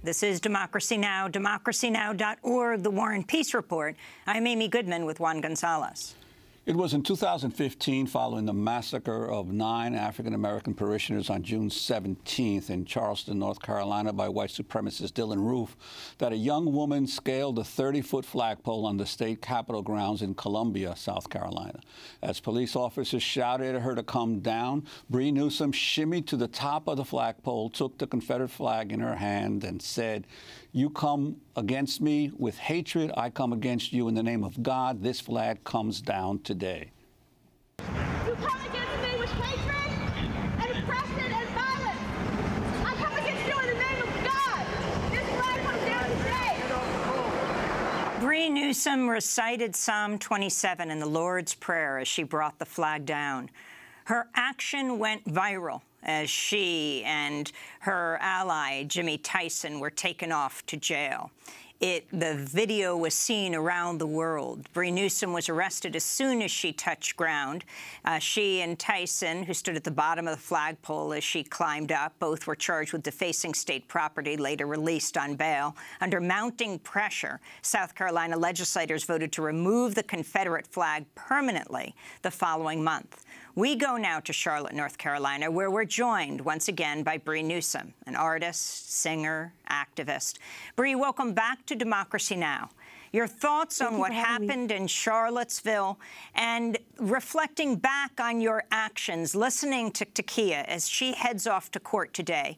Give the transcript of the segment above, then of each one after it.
This is Democracy Now!, democracynow.org, the War and Peace Report. I'm Amy Goodman with Juan Gonzalez. It was in 2015, following the massacre of 9 African-American parishioners on June 17th in Charleston, North Carolina, by white supremacist Dylann Roof, that a young woman scaled a 30-foot flagpole on the state capitol grounds in Columbia, South Carolina. As police officers shouted at her to come down, Bree Newsome shimmied to the top of the flagpole, took the Confederate flag in her hand, and said, "You come against me with hatred, I come against you in the name of God. This flag comes down today." You come against me with hatred and oppression and violence. I come against you in the name of God. This flag comes down today. Bree Newsome recited Psalm 27 in the Lord's Prayer as she brought the flag down. Her action went viral as she and her ally, Jimmy Tyson, were taken off to jail. The video was seen around the world. Bree Newsome was arrested as soon as she touched ground. She and Tyson, who stood at the bottom of the flagpole as she climbed up, both were charged with defacing state property, later released on bail. Under mounting pressure, South Carolina legislators voted to remove the Confederate flag permanently the following month. We go now to Charlotte, North Carolina, where we're joined once again by Bree Newsome, an artist, singer, activist. Bree, welcome back to Democracy Now! Your thoughts on what happened in Charlottesville and reflecting back on your actions, listening to Takia as she heads off to court today,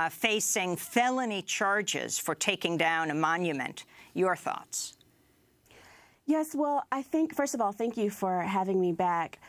facing felony charges for taking down a monument. Your thoughts? Yes, well, I think, first of all, thank you for having me back.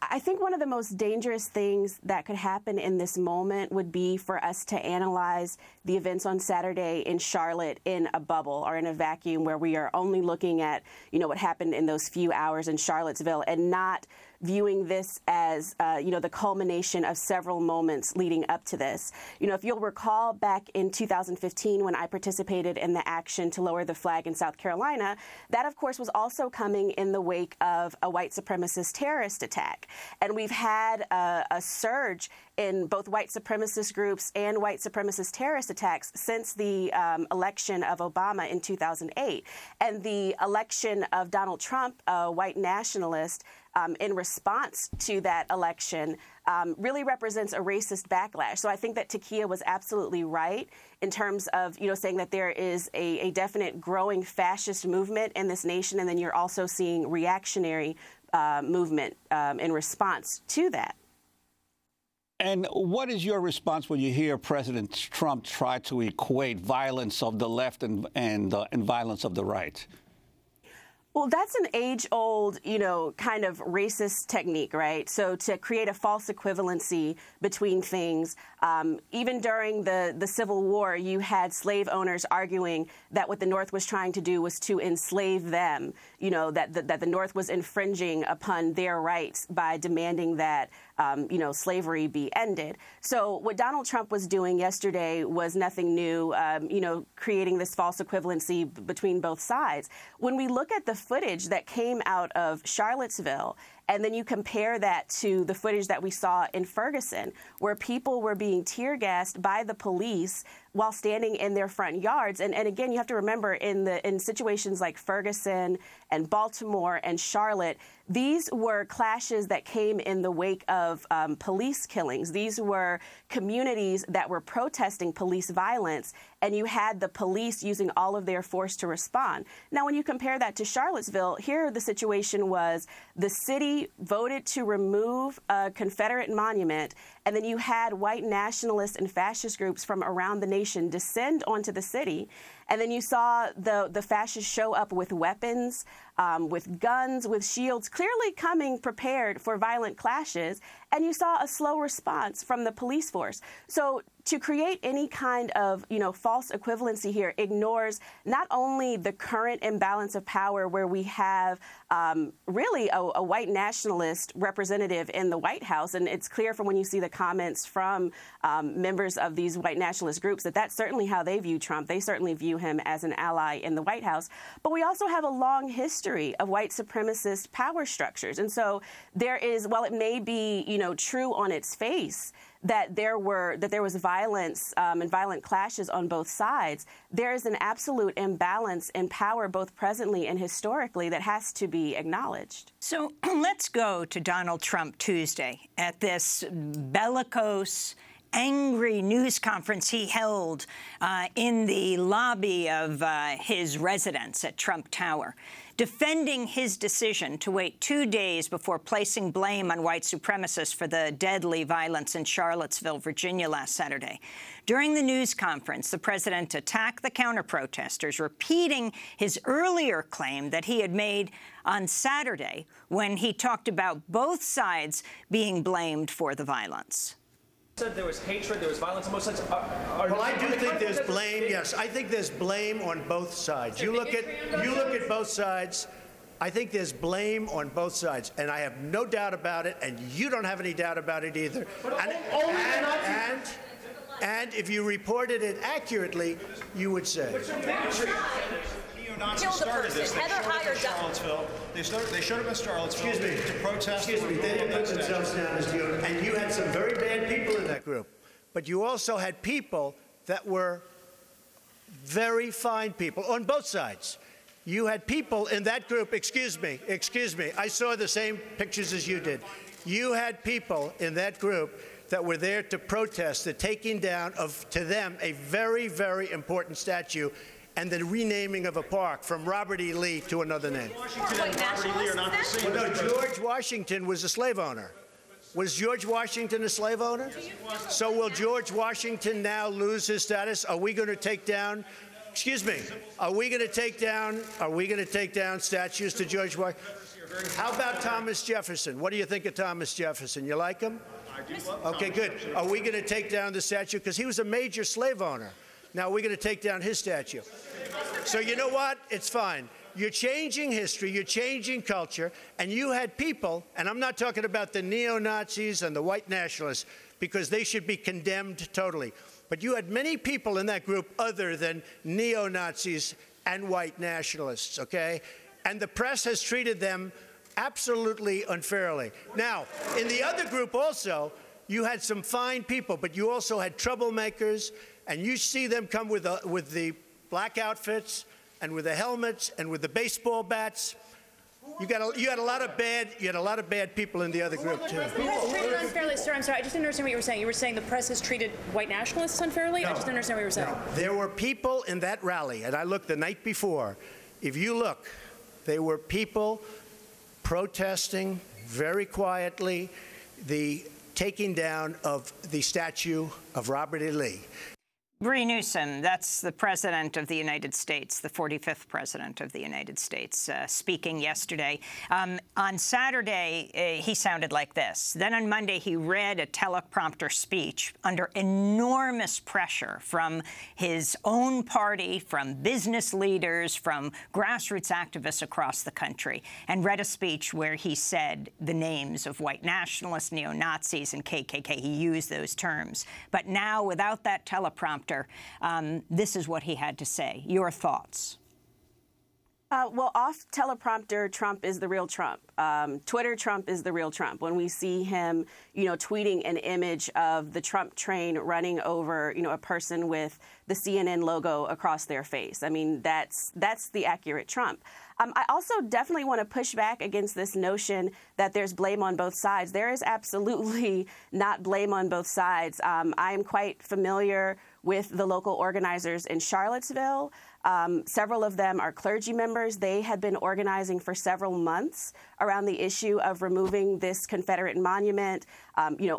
I think one of the most dangerous things that could happen in this moment would be for us to analyze the events on Saturday in Charlotte in a bubble or in a vacuum where we are only looking at, what happened in those few hours in Charlottesville and not viewing this as, the culmination of several moments leading up to this. If you'll recall back in 2015 when I participated in the action to lower the flag in South Carolina, that, of course, was also coming in the wake of a white supremacist terrorist attack. And we've had a surge in both white supremacist groups and white supremacist terrorist attacks since the election of Obama in 2008. And the election of Donald Trump, a white nationalist, in response to that election really represents a racist backlash. So I think that Takia was absolutely right in terms of, saying that there is a definite growing fascist movement in this nation, and then you're also seeing reactionary movement in response to that. And what is your response when you hear President Trump try to equate violence of the left and violence of the right? Well, that's an age-old, kind of racist technique, right? So to create a false equivalency between things, even during the Civil War, you had slave owners arguing that what the North was trying to do was to enslave them, that the North was infringing upon their rights by demanding that, slavery be ended. So what Donald Trump was doing yesterday was nothing new, creating this false equivalency between both sides. When we look at the footage that came out of Charlottesville, and then you compare that to the footage that we saw in Ferguson, where people were being tear gassed by the police while standing in their front yards. And again, you have to remember in situations like Ferguson and Baltimore and Charlotte, these were clashes that came in the wake of police killings. These were communities that were protesting police violence, and you had the police using all of their force to respond. Now, when you compare that to Charlottesville, here the situation was the city voted to remove a Confederate monument, and then you had white nationalists and fascist groups from around the nation descend onto the city. And then you saw the fascists show up with weapons, with guns, with shields, clearly coming prepared for violent clashes. And you saw a slow response from the police force. So to create any kind of, false equivalency here ignores not only the current imbalance of power where we have really a white nationalist representative in the White House, and it's clear from when you see the comments from members of these white nationalist groups that that's certainly how they view Trump. They certainly view him as an ally in the White House. But we also have a long history of white supremacist power structures. And so there is, while it may be, true on its face that there was violence and violent clashes on both sides, there is an absolute imbalance in power, both presently and historically, that has to be acknowledged. So let's go to Donald Trump Tuesday at this bellicose, angry news conference he held in the lobby of his residence at Trump Tower, defending his decision to wait 2 days before placing blame on white supremacists for the deadly violence in Charlottesville, Virginia last Saturday. During the news conference, the president attacked the counter-protesters, repeating his earlier claim that he had made on Saturday when he talked about both sides being blamed for the violence. Said there was hatred, there was violence on both sides. Well, I do think there's blame. Yes, I think there's blame on both sides. You look at both sides. I think there's blame on both sides, and I have no doubt about it, and you don't have any doubt about it either. And if you reported it accurately, you would say. Neo-Nazis started this. They showed up in Charlottesville. They showed up in Charlottesville to protest. Excuse me. They didn't put themselves down as neo, and you had some very bad people in that group. But you also had people that were very fine people on both sides. You had people in that group. Excuse me. I saw the same pictures as you did. You had people in that group that were there to protest the taking down of, to them, a very, very important statue and the renaming of a park from Robert E. Lee to another name. Well, no, George Washington was a slave owner. Was George Washington a slave owner? So will George Washington now lose his status? Are we going to take down, excuse me, are we going to take down statues to George Washington? How about Thomas Jefferson? What do you think of Thomas Jefferson? You like him? Okay, good. Are we going to take down the statue? Because he was a major slave owner. Now we're going to take down his statue. So you know what? It's fine. You're changing history, you're changing culture, and you had people, and I'm not talking about the neo-Nazis and the white nationalists, because they should be condemned totally. But you had many people in that group other than neo-Nazis and white nationalists, okay? And the press has treated them absolutely unfairly. Now, in the other group also, you had some fine people, but you also had troublemakers, and you see them come with the black outfits and with the helmets and with the baseball bats. You had a lot of bad people in the other group too. The press treated unfairly, sir. I'm sorry, I just didn't understand what you were saying. You were saying the press has treated white nationalists unfairly? No, I just didn't understand what you were saying. No. There were people in that rally, and I looked the night before. If you look, there were people protesting very quietly the taking down of the statue of Robert E. Lee. Bree Newsome, that's the President of the United States, the 45th President of the United States, speaking yesterday. On Saturday, he sounded like this. Then on Monday, he read a teleprompter speech under enormous pressure from his own party, from business leaders, from grassroots activists across the country, and read a speech where he said the names of white nationalists, neo-Nazis, and KKK. He used those terms. But now, without that teleprompter, this is what he had to say. Your thoughts? Well, off teleprompter, Trump is the real Trump. Twitter Trump is the real Trump. When we see him, tweeting an image of the Trump train running over, a person with the CNN logo across their face. I mean, that's the accurate Trump. I also definitely want to push back against this notion that there's blame on both sides. There is absolutely not blame on both sides. I am quite familiar with the local organizers in Charlottesville. Several of them are clergy members. They had been organizing for several months around the issue of removing this Confederate monument,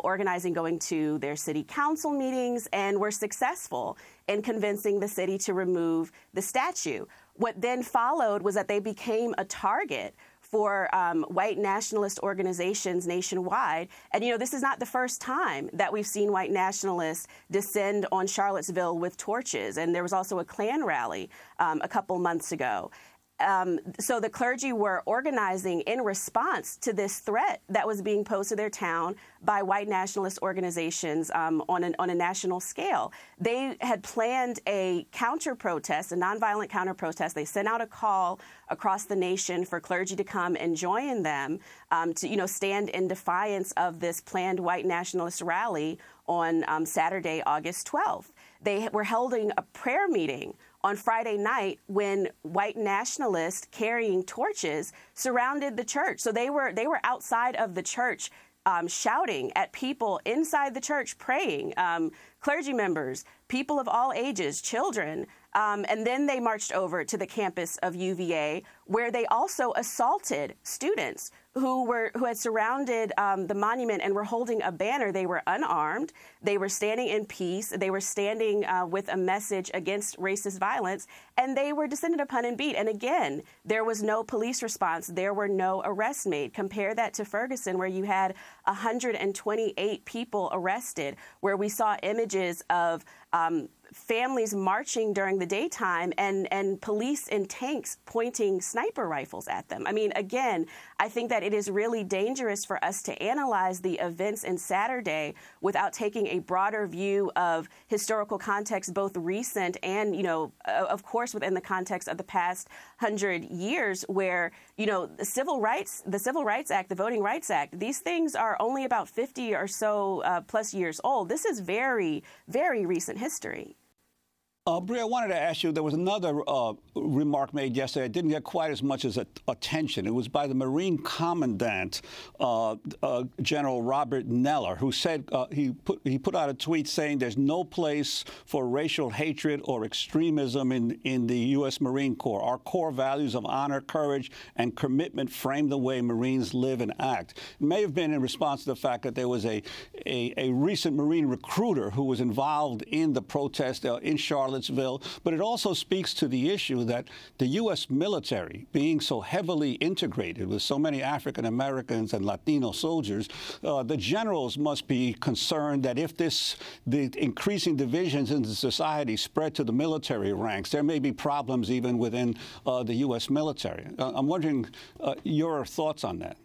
organizing, going to their city council meetings, and were successful in convincing the city to remove the statue. What then followed was that they became a target for white nationalist organizations nationwide. And, this is not the first time that we've seen white nationalists descend on Charlottesville with torches. And there was also a Klan rally a couple months ago. so the clergy were organizing in response to this threat that was being posed to their town by white nationalist organizations on a national scale. They had planned a counter-protest, a nonviolent counter-protest. They sent out a call across the nation for clergy to come and join them to, stand in defiance of this planned white nationalist rally on Saturday, August 12th. They were holding a prayer meeting on Friday night when white nationalists carrying torches surrounded the church. So they were outside of the church shouting at people inside the church, praying, clergy members, people of all ages, children. And then they marched over to the campus of UVA, where they also assaulted students who had surrounded the monument and were holding a banner. They were unarmed. They were standing in peace. They were standing with a message against racist violence, and they were descended upon and beat. And again, there was no police response. There were no arrests made. Compare that to Ferguson, where you had 128 people arrested, where we saw images of families marching during the daytime and police in tanks pointing sniper rifles at them. I mean, again, I think that it is really dangerous for us to analyze the events in Saturday without taking a broader view of historical context, both recent and, of course, within the context of the past 100 years, where, the Civil Rights Act, the Voting Rights Act, these things are only about 50 or so plus years old. This is very, very recent history. Bree, I wanted to ask you, there was another remark made yesterday that didn't get quite as much as attention. It was by the Marine Commandant, General Robert Neller, who said he put out a tweet saying there's no place for racial hatred or extremism in the U.S. Marine Corps. Our core values of honor, courage, and commitment frame the way Marines live and act. It may have been in response to the fact that there was a recent Marine recruiter who was involved in the protest in Charlottesville, but it also speaks to the issue that the U.S. military, being so heavily integrated with so many African Americans and Latino soldiers, the generals must be concerned that if the increasing divisions in the society spread to the military ranks, there may be problems even within the U.S. military. I'm wondering your thoughts on that.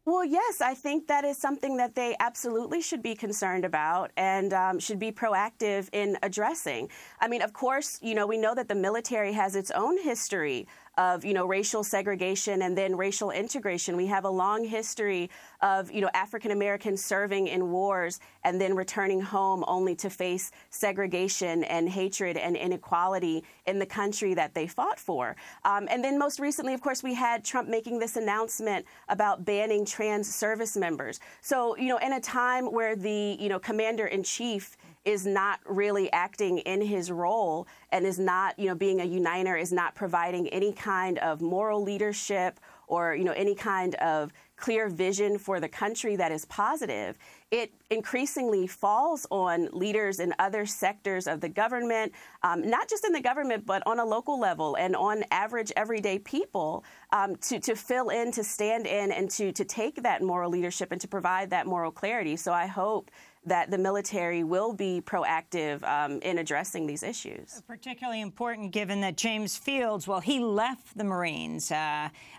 Well, yes, I think that is something that they absolutely should be concerned about and should be proactive in addressing. I mean, of course, we know that the military has its own history of, racial segregation and then racial integration. We have a long history of, African Americans serving in wars and then returning home only to face segregation and hatred and inequality in the country that they fought for. And then most recently, of course, we had Trump making this announcement about banning trans service members. So, in a time where the, commander-in-chief is not really acting in his role and is not, being a uniter, is not providing any kind of moral leadership or, any kind of clear vision for the country that is positive, it increasingly falls on leaders in other sectors of the government, not just in the government, but on a local level and on average everyday people to fill in, to stand in, and to take that moral leadership and to provide that moral clarity. So I hope that the military will be proactive in addressing these issues. Particularly important given that James Fields, well, he left the Marines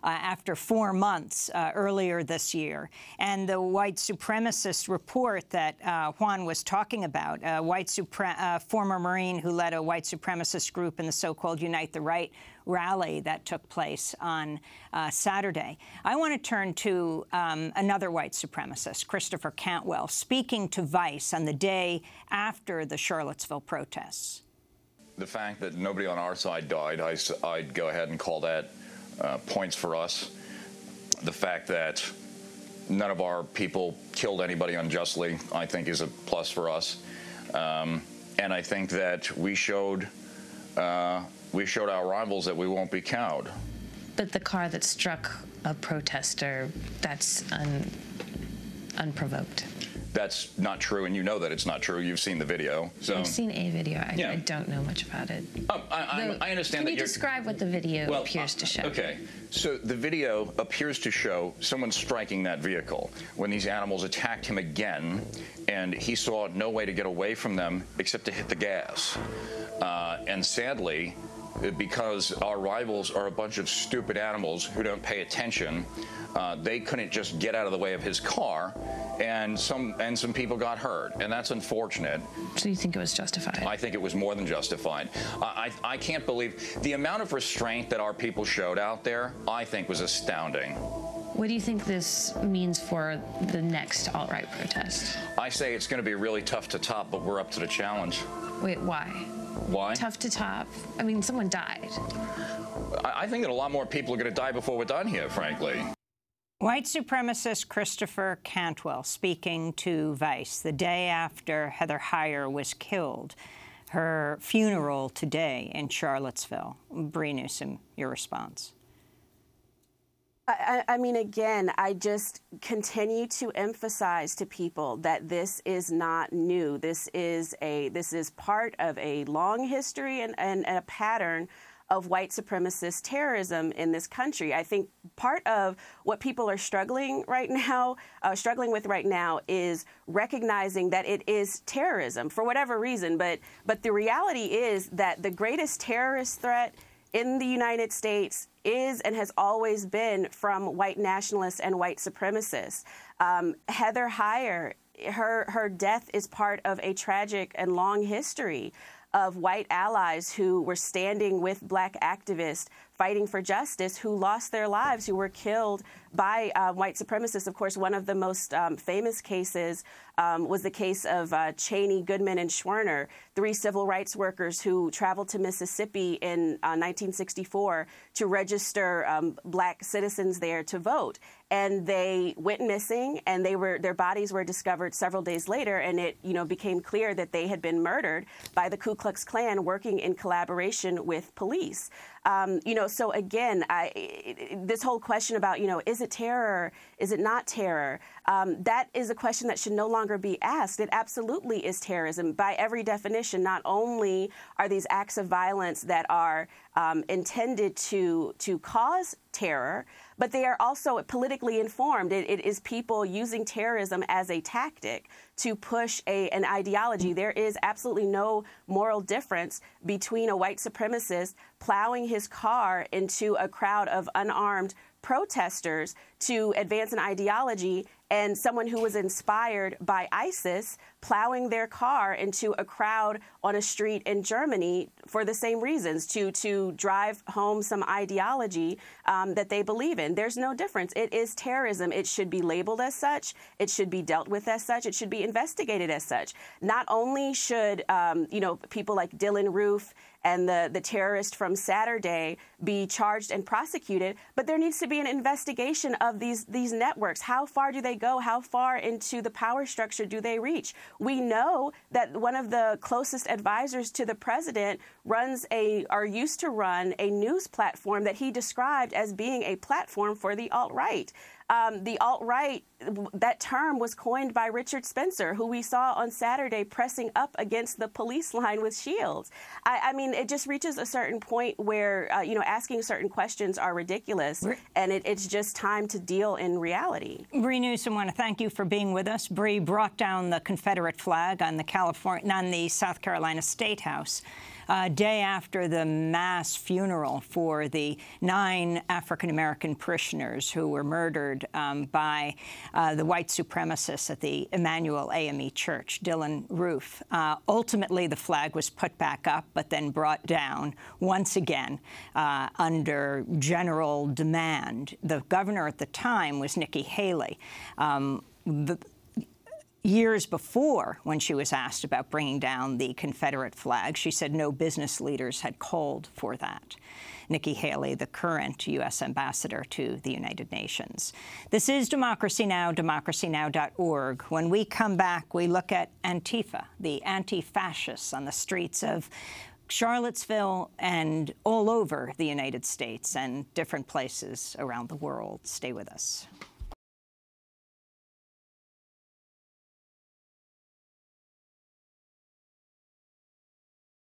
after 4 months earlier this year. And the white supremacist report that Juan was talking about, a former Marine who led a white supremacist group in the so-called Unite the Right rally that took place on Saturday. I want to turn to another white supremacist, Christopher Cantwell, speaking to Vice on the day after the Charlottesville protests. The fact that nobody on our side died, I'd go ahead and call that points for us. The fact that none of our people killed anybody unjustly, I think, is a plus for us. And I think that we showed our rivals that we won't be cowed. But the car that struck a protester, that's unprovoked. That's not true, and you know that it's not true. You've seen the video. So. I've seen a video. I don't know much about it. I understand that Can you describe what the video appears to show? Okay. So the video appears to show someone striking that vehicle when these animals attacked him again, and he saw no way to get away from them except to hit the gas. And sadly, because our rivals are a bunch of stupid animals who don't pay attention. They couldn't just get out of the way of his car, and some people got hurt, and that's unfortunate. So you think it was justified? I think it was more than justified. I can't believe the amount of restraint that our people showed out there. I think was astounding. What do you think this means for the next alt-right protest? I say it's going to be really tough to top, but we're up to the challenge. Wait, why? Why? Tough to top. I mean, someone died. I think that a lot more people are going to die before we're done here, frankly. White supremacist Christopher Cantwell speaking to Vice the day after Heather Heyer was killed. Her funeral today in Charlottesville. Bree Newsome, your response. I mean, again, I just continue to emphasize to people that this is not new. This is part of a long history and a pattern of white supremacist terrorism in this country. I think part of what people are struggling with right now is recognizing that it is terrorism for whatever reason. But the reality is that the greatest terrorist threat in the United States is and has always been from white nationalists and white supremacists. Heather Heyer, her death is part of a tragic and long history of white allies who were standing with black activists fighting for justice, who lost their lives, who were killed by white supremacists. Of course, one of the most famous cases was the case of Cheney, Goodman, and Schwerner, 3 civil rights workers who traveled to Mississippi in 1964 to register black citizens there to vote. And they went missing, and their bodies were discovered several days later, and it became clear that they had been murdered by the Ku Klux Klan working in collaboration with police. So again, this whole question about, is it terror? Is it not terror? That is a question that should no longer be asked. It absolutely is terrorism by every definition. Not only are these acts of violence that are intended to cause terror, but they are also politically informed. It is people using terrorism as a tactic to push an ideology. There is absolutely no moral difference between a white supremacist plowing his car into a crowd of unarmed protesters to advance an ideology and someone who was inspired by ISIS plowing their car into a crowd on a street in Germany for the same reasons, to drive home some ideology that they believe in. There's no difference. It is terrorism. It should be labeled as such. It should be dealt with as such. It should be investigated as such. Not only should, people like Dylan Roof and the terrorist from Saturday be charged and prosecuted, but there needs to be an investigation of these networks. How far do they go? How far into the power structure do they reach? We know that one of the closest advisors to the president used to run a news platform that he described as being a platform for the alt-right. The alt-right, that term was coined by Richard Spencer, who we saw on Saturday pressing up against the police line with shields. I mean, it just reaches a certain point where, asking certain questions are ridiculous, and it's just time to deal in reality. Bree Newsome, I want to thank you for being with us. Bree brought down the Confederate flag on the South Carolina State House. Day after the mass funeral for the 9 African-American parishioners who were murdered by the white supremacists at the Emmanuel AME Church, Dylan Roof. Ultimately, the flag was put back up, but then brought down once again under general demand. The governor at the time was Nikki Haley. Years before, when she was asked about bringing down the Confederate flag, she said no business leaders had called for that. Nikki Haley, the current U.S. ambassador to the United Nations. This is Democracy Now!, democracynow.org. When we come back, we look at Antifa, the anti-fascists on the streets of Charlottesville and all over the United States and different places around the world. Stay with us.